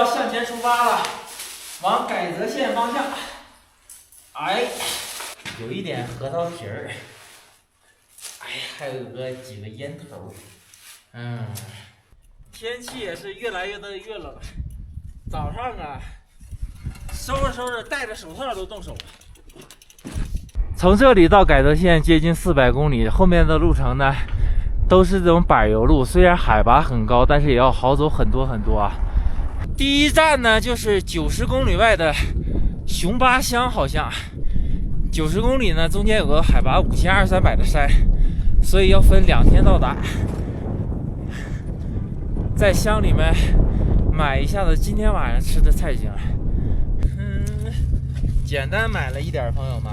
要向前出发了，往改泽县方向。哎，有一点核桃皮儿，哎，还有几个烟头。天气也是越来越冷。早上啊，收拾，戴着手套都动手了。从这里到改泽县接近400公里，后面的路程呢都是这种柏油路，虽然海拔很高，但是也要好走很多啊。第一站呢就是90公里外的熊八乡，好像90公里呢，中间有个海拔5200-5300的山，所以要分2天到达。在乡里面买一下子今天晚上吃的菜行。简单买了一点，朋友们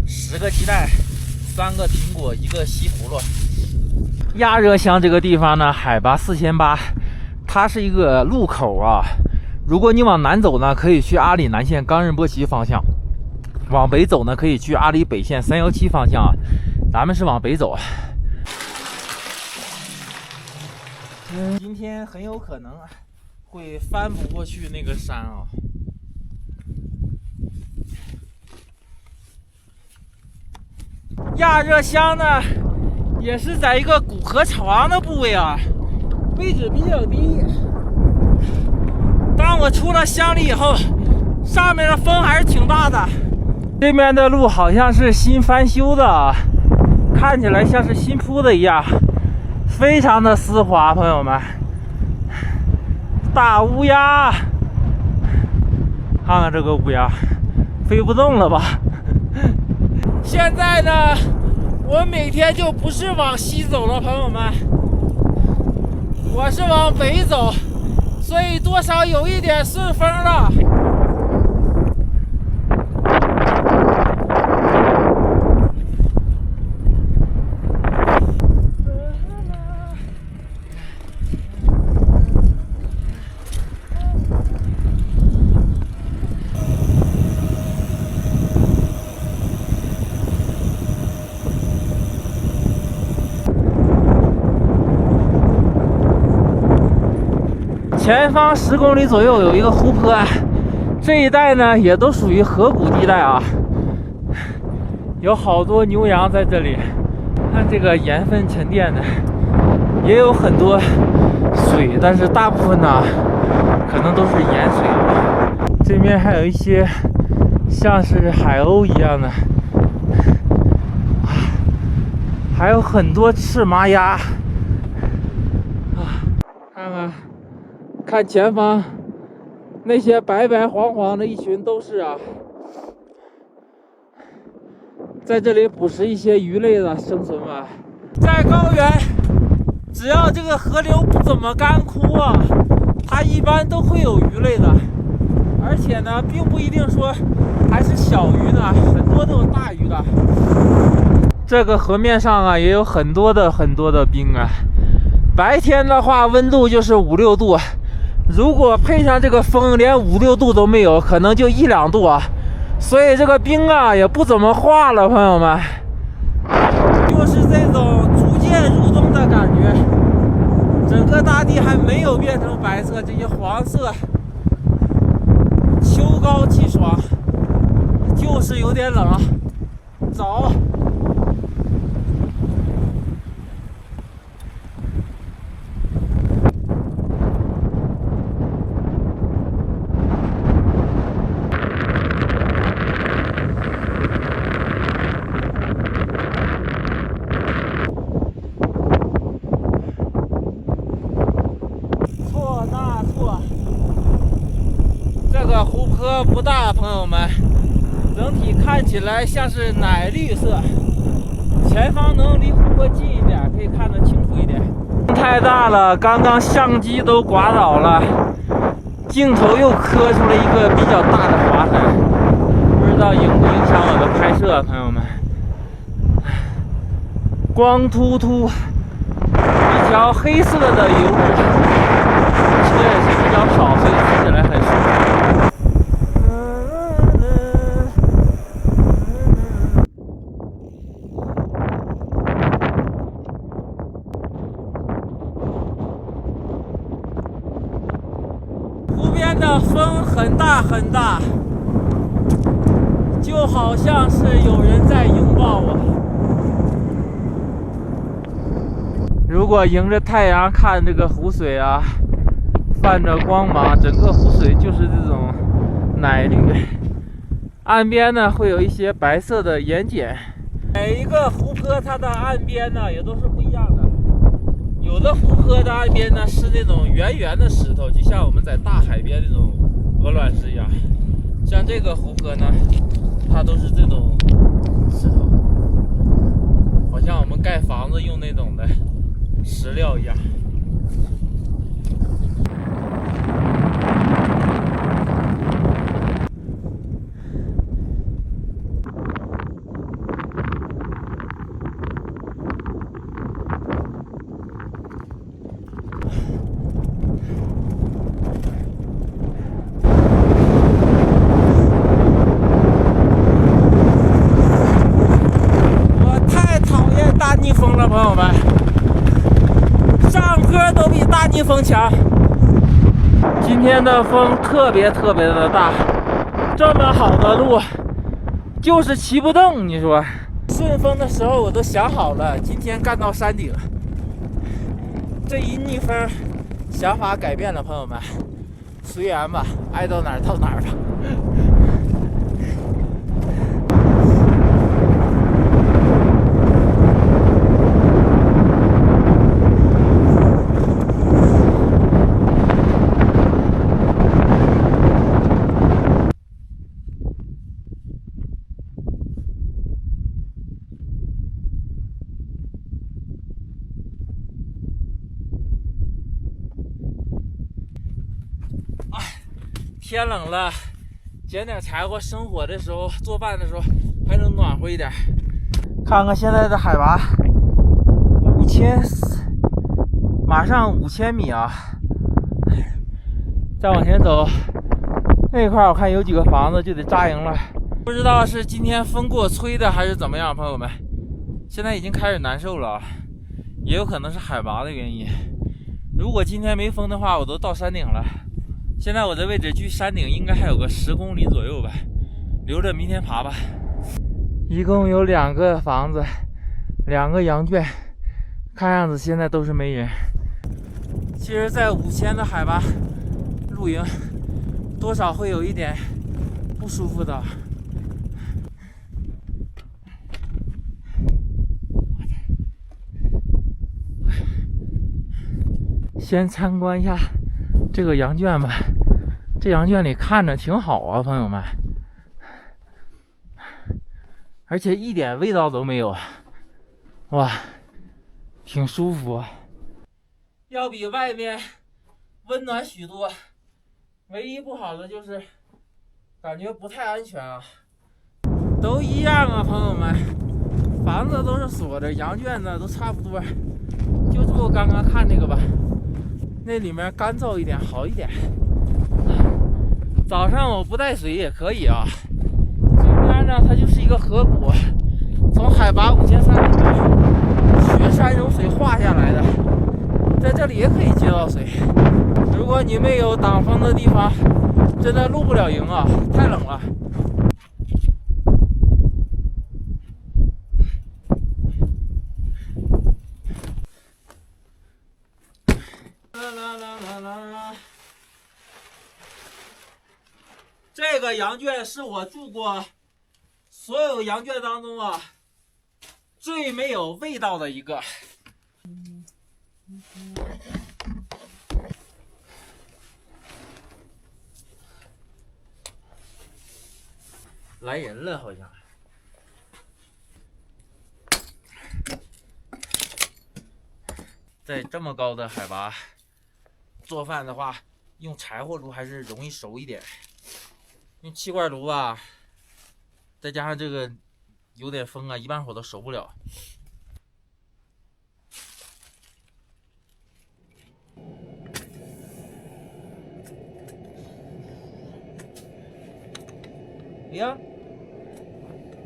，10个鸡蛋，3个苹果，1个西葫芦。亚热乡这个地方呢，海拔4800，它是一个路口啊。如果你往南走呢，可以去阿里南县冈仁波齐方向；往北走呢，可以去阿里北县317方向啊。咱们是往北走。今天很有可能会翻不过去那个山啊。亚热乡呢，也是在一个古河床的部位啊，位置比较低。当我出了乡里以后，上面的风还是挺大的。这边的路好像是新翻修的啊，看起来像是新铺的一样，非常的丝滑，朋友们。大乌鸦，看看这个乌鸦，飞不动了吧？现在呢，我每天就不是往西走了，朋友们，我是往北走，所以多少有一点顺风了。前方10公里左右有一个湖泊，这一带呢也都属于河谷地带啊，有好多牛羊在这里。看这个盐分沉淀的，也有很多水，但是大部分呢可能都是盐水。这边还有一些像是海鸥一样的，还有很多赤麻鸭看前方那些白白黄黄的一群都是啊，在这里捕食一些鱼类的生存吧。在高原，只要这个河流不怎么干枯啊，它一般都会有鱼类的，而且呢并不一定说还是小鱼呢，很多都有大鱼的。这个河面上啊也有很多的冰啊，白天的话温度就是5-6度，如果配上这个风，连5-6度都没有，可能就1-2度啊，所以这个冰啊也不怎么化了，朋友们。就是这种逐渐入冬的感觉，整个大地还没有变成白色，这些黄色，秋高气爽，就是有点冷。走。这个湖泊不大，朋友们，整体看起来像是奶绿色。前方能离湖泊近一点，可以看得清楚一点。风太大了，刚刚相机都刮倒了，镜头又磕出了一个比较大的划痕，不知道影不影响我的拍摄，朋友们。光秃秃，一条黑色的油路，车也是比较少，所以骑起来很舒服。湖边的风很大很大，就好像是有人在拥抱我。如果迎着太阳看这个湖水啊，泛着光芒，整个湖水就是这种奶绿，岸边呢会有一些白色的盐碱。每一个湖泊它的岸边呢也都是不一样的，有的湖泊的岸边呢是那种圆圆的石头，就像我们在大海边那种鹅卵石一样。像这个湖泊呢，它都是这种石头，好像我们盖房子用那种的石料一样。逆风了，朋友们，上坡都比大逆风强。今天的风特别的大，这么好的路就是骑不动。你说顺风的时候我都想好了，今天干到山顶。这一逆风，想法改变了，朋友们，随缘吧，爱到哪儿到哪儿吧。天冷了，捡点柴火生火的时候，做饭的时候还能暖和一点。看看现在的海拔5000，马上5000米啊！再往前走，那块我看有几个房子就得扎营了。不知道是今天风给我吹的还是怎么样，朋友们，现在已经开始难受了，也有可能是海拔的原因。如果今天没风的话，我都到山顶了。现在我的位置距山顶应该还有个10公里左右吧，留着明天爬吧。一共有2个房子，2个羊圈，看样子现在都是没人。其实在5000的海拔露营多少会有一点不舒服的。先参观一下这个羊圈吧，这羊圈里看着挺好啊，朋友们，而且一点味道都没有，哇，挺舒服啊，要比外面温暖许多。唯一不好的就是感觉不太安全啊。都一样啊，朋友们，房子都是锁的，羊圈呢都差不多，就住刚刚看那个吧。那里面干燥一点，好一点。早上我不带水也可以啊。这边呢，它就是一个河谷，从海拔5300米雪山融水化下来的，在这里也可以接到水。如果你没有挡风的地方，真的露不了营啊，太冷了。这个羊圈是我住过所有羊圈当中啊最没有味道的一个。来人了，好像。在这么高的海拔做饭的话，用柴火炉还是容易熟一点。用气罐炉吧，再加上这个有点风啊，一般火都熟不了。哎呀，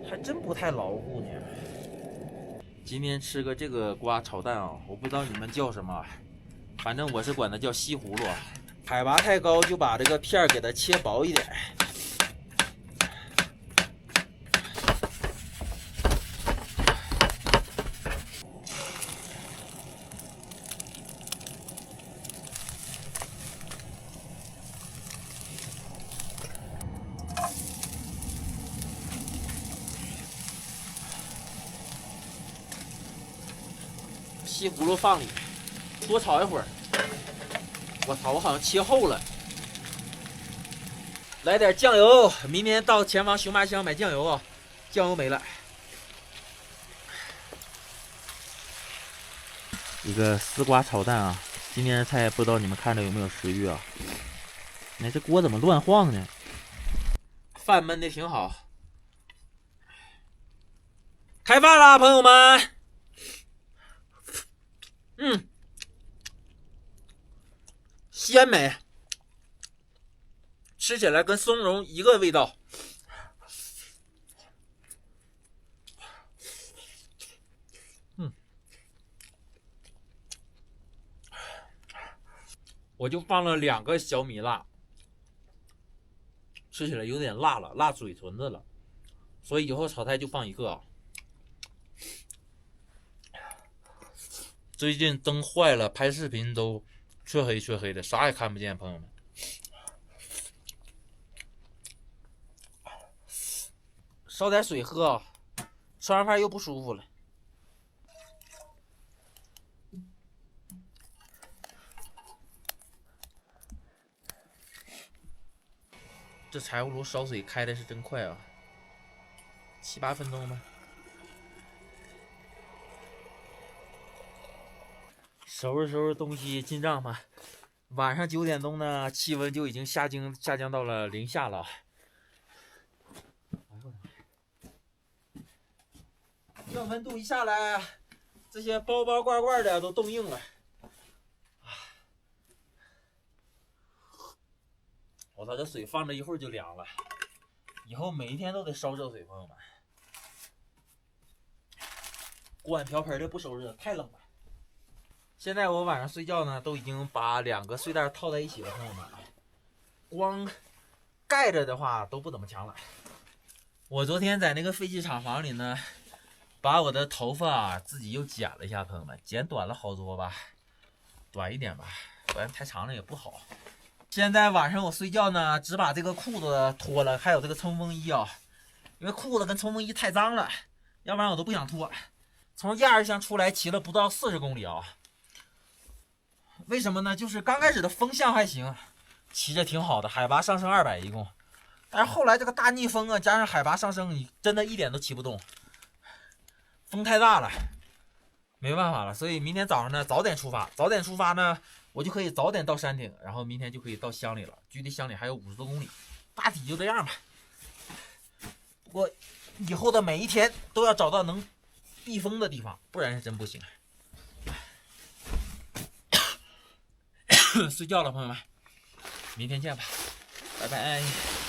还真不太牢固呢。今天吃个这个瓜炒蛋啊，我不知道你们叫什么，反正我是管它叫西葫芦。海拔太高，就把这个片儿给它切薄一点。西葫芦放里，多炒一会儿。我操，我好像切厚了。来点酱油，明天到前方熊麻香买酱油啊，酱油没了。一个丝瓜炒蛋啊，今天的菜不知道你们看着有没有食欲啊？你这锅怎么乱晃呢？饭焖的挺好。开饭啦，朋友们！鲜美，吃起来跟松茸一个味道。我就放了2个小米辣，吃起来有点辣了，辣嘴唇子了，所以以后炒菜就放1个啊。最近灯坏了，拍视频都黢黑的，啥也看不见，朋友们。烧点水喝啊，吃完饭又不舒服了。这柴火炉烧水开的是真快啊，7、8分钟吧。收拾东西进帐吧。晚上9点钟呢，气温就已经下降到了零下了。这温度一下来，这些包罐的都冻硬了。我操，这水放着一会儿就凉了，以后每一天都得烧热水，朋友们。锅碗瓢盆的不收拾，太冷了。现在我晚上睡觉呢，都已经把2个睡袋套在一起了，朋友们。光盖着的话都不怎么强了。我昨天在那个飞机厂房里呢，把我的头发自己又剪了一下，朋友们，剪短了好多吧，短一点吧，不然太长了也不好。现在晚上我睡觉呢，只把这个裤子脱了，还有这个冲锋衣啊，因为裤子跟冲锋衣太脏了，要不然我都不想脱。从亚尔乡出来骑了不到40公里啊，为什么呢？就是刚开始的风向还行，骑着挺好的，海拔上升200一共，但是后来这个大逆风啊，加上海拔上升，你真的一点都骑不动，风太大了，没办法了。所以明天早上呢，早点出发呢，我就可以早点到山顶，然后明天就可以到乡里了，距离乡里还有50多公里，大体就这样吧。不过以后的每一天都要找到能避风的地方，不然是真不行。睡觉了，朋友们，明天见吧，拜拜。